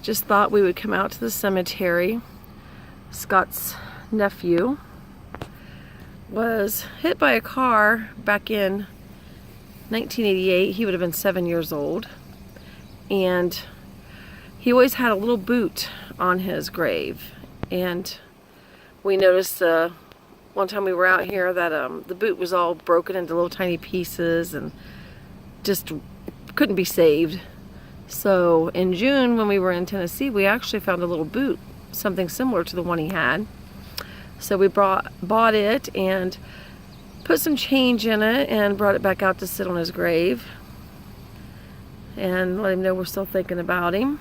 just thought we would come out to the cemetery. Scott's nephew was hit by a car back in 1988. He would have been 7 years old, and he always had a little boot on his grave. And we noticed one time we were out here that the boot was all broken into little tiny pieces and just couldn't be saved. So in June, when we were in Tennessee, we actually found a little boot, something similar to the one he had. So we bought it and put some change in it and brought it back out to sit on his grave and let him know we're still thinking about him.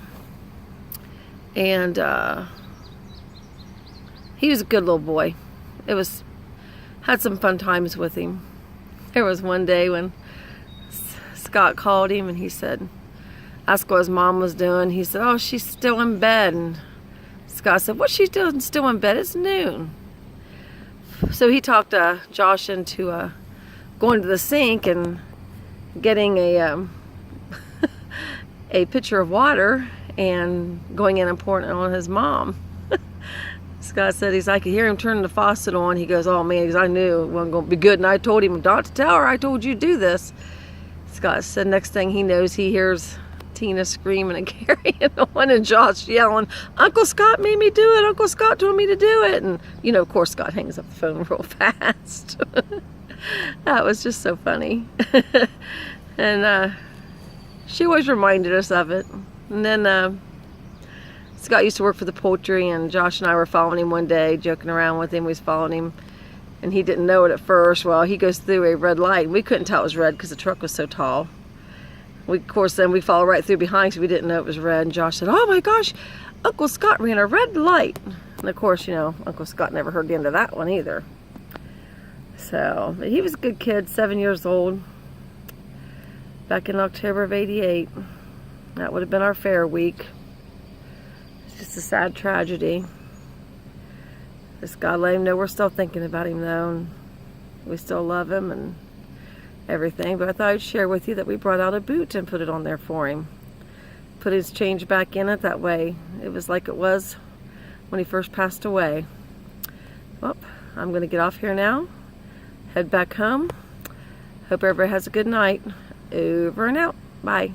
And he was a good little boy. Had some fun times with him. There was one day when Scott called him and he said, asked what his mom was doing. He said, oh, she's still in bed. And Scott said, what's she doing still in bed? It's noon. So he talked Josh into going to the sink and getting a a pitcher of water and going in and pouring it on his mom. Scott said, I could hear him turning the faucet on. He goes, oh man, because I knew it wasn't going to be good. And I told him not to tell her I told you to do this. Scott said next thing he knows, he hears Tina screaming and carrying on and Josh yelling, Uncle Scott made me do it. Uncle Scott told me to do it. And, of course, Scott hangs up the phone real fast. That was just so funny. And she always reminded us of it. And then Scott used to work for the poultry, and Josh and I were following him one day, joking around with him. We was following him, and he didn't know it at first. Well, he goes through a red light, and we couldn't tell it was red because the truck was so tall. Of course, then we followed right through behind, so we didn't know it was red. And Josh said, oh my gosh, Uncle Scott ran a red light. And of course, Uncle Scott never heard the end of that one either. So, but he was a good kid, 7 years old, back in October of '88. That would have been our fair week. It's just a sad tragedy. Just God let him know we're still thinking about him though, and we still love him and everything. But I thought I'd share with you that we brought out a boot and put it on there for him. Put his change back in it, that way it was like it was when he first passed away. Well, I'm going to get off here now, head back home. Hope everybody has a good night. Over and out. Bye.